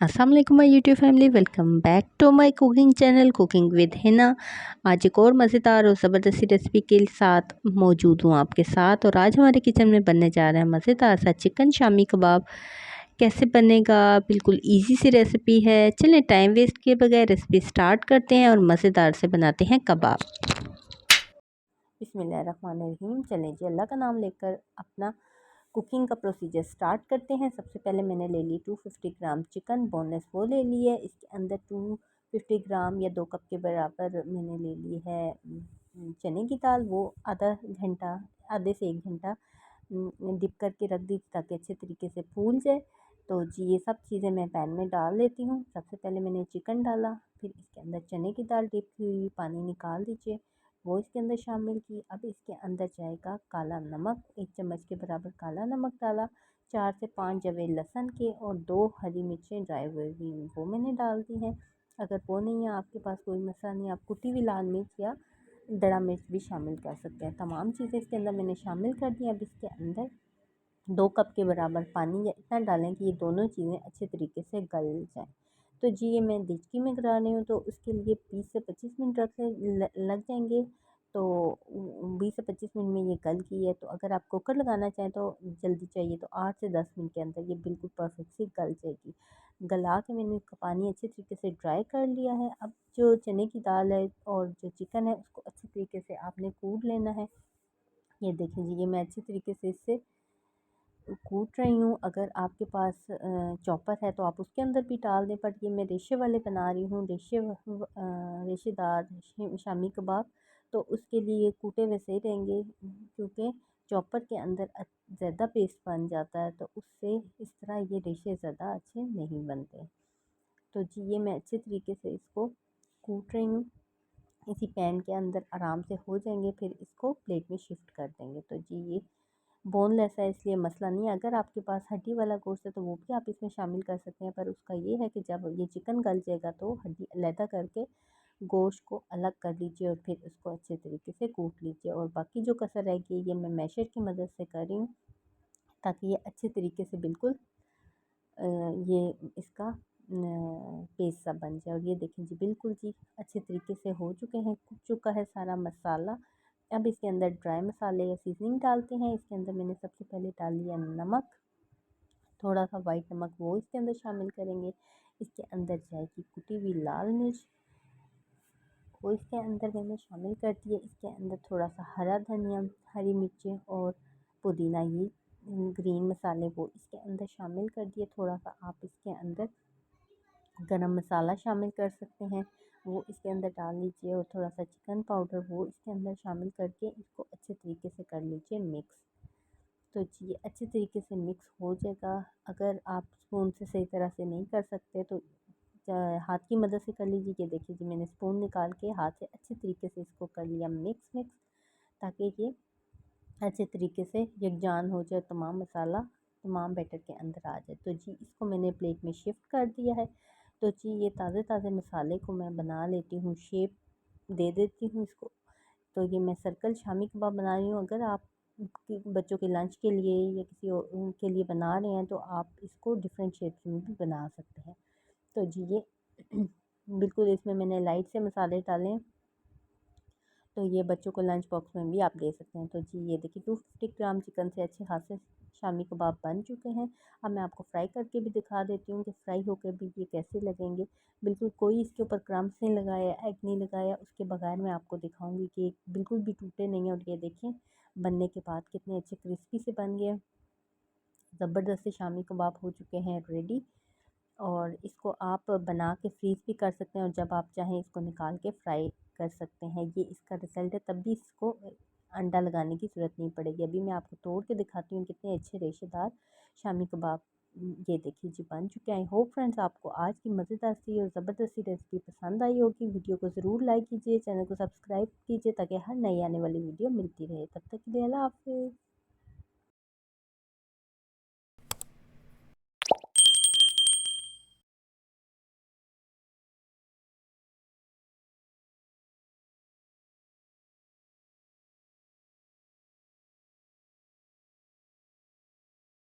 अस्सलाम वालेकुम my YouTube family, welcome back to my cooking channel cooking with Hina. आज एक और मज़ेदार और ज़बरदस्ती रेसिपी के साथ मौजूद हूँ आपके साथ। और आज हमारे किचन में बनने जा रहा है मज़ेदार सा चिकन शामी कबाब। कैसे बनेगा, बिल्कुल इजी सी रेसिपी है। चलें टाइम वेस्ट किए बगैर रेसिपी स्टार्ट करते हैं और मज़ेदार से बनाते हैं कबाब। बिस्मिल्लाहिर्रहमानिर्रहीम। चलें जी, अल्लाह का नाम लेकर अपना कुकिंग का प्रोसीजर स्टार्ट करते हैं। सबसे पहले मैंने ले ली 250 ग्राम चिकन, बोनलेस वो ले ली है। इसके अंदर 250 ग्राम या 2 कप के बराबर मैंने ले ली है चने की दाल। वो आधे से 1 घंटा डिप करके रख दी ताकि अच्छे तरीके से फूल जाए। तो जी ये सब चीज़ें मैं पैन में डाल लेती हूँ। सबसे पहले मैंने चिकन डाला, फिर इसके अंदर चने की दाल डिप की हुई पानी निकाल दीजिए, वो इसके अंदर शामिल की। अब इसके अंदर जाएगा काला नमक, 1 चम्मच के बराबर काला नमक डाला, 4 से 5 जवे लहसुन के और 2 हरी मिर्चें ड्राई हुई वो मैंने डाल दी हैं। अगर वो नहीं है आपके पास कोई मसाला नहीं, आप कुटी हुई लाल मिर्च या दड़ा मिर्च भी शामिल कर सकते हैं। तमाम चीज़ें इसके अंदर मैंने शामिल कर दी। अब इसके अंदर 2 कप के बराबर पानी या इतना डालें कि ये दोनों चीज़ें अच्छे तरीके से गल जाएँ। तो जी ये मैं देचकी में करा रही हूँ, तो उसके लिए 20 से 25 मिनट लग जाएंगे। तो 20 से 25 मिनट में ये गल गई है। तो अगर आप कुकर लगाना चाहें तो जल्दी चाहिए तो 8 से 10 मिनट के अंदर ये बिल्कुल परफेक्ट सी गल जाएगी। गला के मैंने इसका पानी अच्छे तरीके से ड्राई कर लिया है। अब जो चने की दाल है और जो चिकन है उसको अच्छे तरीके से आपने कूट लेना है। ये देखें जी, ये मैं अच्छे तरीके से इससे कूट रही हूँ। अगर आपके पास चॉपर है तो आप उसके अंदर भी डाल दें, पर ये मैं रेशे वाले बना रही हूँ, रेशेदार शामी कबाब। तो उसके लिए कूटे हुए सही रहेंगे, क्योंकि चॉपर के अंदर ज़्यादा पेस्ट बन जाता है, तो उससे इस तरह ये रेशे ज़्यादा अच्छे नहीं बनते। तो जी ये मैं अच्छे तरीके से इसको कूट रही हूँ। इसी पैन के अंदर आराम से हो जाएंगे, फिर इसको प्लेट में शिफ्ट कर देंगे। तो जी ये बोनलेस है इसलिए मसला नहीं है। अगर आपके पास हड्डी वाला गोश्त है तो वो भी आप इसमें शामिल कर सकते हैं, पर उसका ये है कि जब ये चिकन गल जाएगा तो हड्डी अलहदा करके गोश्त को अलग कर लीजिए और फिर उसको अच्छे तरीके से कूट लीजिए। और बाकी जो कसर रहेगी ये मैं मैशर की मदद से कर रही हूँ, ताकि ये अच्छे तरीके से बिल्कुल ये इसका पेस्ट सा बन जाए। और ये देखें जी, बिल्कुल जी अच्छे तरीके से हो चुके हैं, कुक चुका है सारा मसाला। अब इसके अंदर ड्राई मसाले या सीजनिंग डालते हैं। इसके अंदर मैंने सबसे पहले डाल लिया नमक, थोड़ा सा वाइट नमक वो इसके अंदर शामिल करेंगे। इसके अंदर जाएगी कुटी हुई लाल मिर्च, वो इसके अंदर मैंने शामिल कर दिए। इसके अंदर थोड़ा सा हरा धनिया, हरी मिर्चें और पुदीना, ये ग्रीन मसाले वो इसके अंदर शामिल कर दिए। थोड़ा सा आप इसके अंदर गरम मसाला शामिल कर सकते हैं, वो इसके अंदर डाल लीजिए। और थोड़ा सा चिकन पाउडर वो इसके अंदर शामिल करके इसको अच्छे तरीके से कर लीजिए मिक्स। तो जी अच्छे तरीके से मिक्स हो जाएगा। अगर आप स्पून से सही तरह से नहीं कर सकते तो हाथ की मदद से कर लीजिए। ये देखिए जी, मैंने स्पून निकाल के हाथ से अच्छे तरीके से इसको कर लिया मिक्स, ताकि ये अच्छे तरीके से यकजान हो जाए, तमाम मसाला तमाम बैटर के अंदर आ जाए। तो जी इसको मैंने प्लेट में शिफ्ट कर दिया है। तो जी ये ताज़े ताज़े मसाले को मैं बना लेती हूँ, शेप दे देती हूँ इसको। तो ये मैं सर्कल शामी कबाब बना रही हूँ। अगर आप बच्चों के लंच के लिए या किसी और के लिए बना रहे हैं तो आप इसको डिफरेंट शेप्स में भी बना सकते हैं। तो जी ये बिल्कुल इसमें मैंने लाइट से मसाले डाले, तो ये बच्चों को लंच बॉक्स में भी आप दे सकते हैं। तो जी ये देखिए 250 ग्राम चिकन से अच्छे खासे शामी कबाब बन चुके हैं। अब मैं आपको फ्राई करके भी दिखा देती हूँ कि फ्राई होकर भी ये कैसे लगेंगे। बिल्कुल कोई इसके ऊपर क्रम्स नहीं लगाया, एग नहीं लगाया, उसके बगैर मैं आपको दिखाऊंगी कि बिल्कुल भी टूटे नहीं। और ये देखें बनने के बाद कितने अच्छे क्रिस्पी से बन गए, ज़बरदस्त शामी कबाब हो चुके हैं रेडी। और इसको आप बना के फ्रीज़ भी कर सकते हैं और जब आप चाहें इसको निकाल के फ्राई कर सकते हैं। ये इसका रिज़ल्ट है, तब भी इसको अंडा लगाने की ज़रूरत नहीं पड़ेगी। अभी मैं आपको तोड़ के दिखाती हूँ कितने अच्छे रेशेदार शामी कबाब ये देखिए जी बन चुके हैं। आई होप फ्रेंड्स आपको आज की मज़ेदार सी और ज़बरदस्त सी रेसिपी पसंद आई होगी। वीडियो को ज़रूर लाइक कीजिए, चैनल को सब्सक्राइब कीजिए ताकि हर नई आने वाली वीडियो मिलती रहे। तब तक के लिए अल्लाह हाफ़िज़।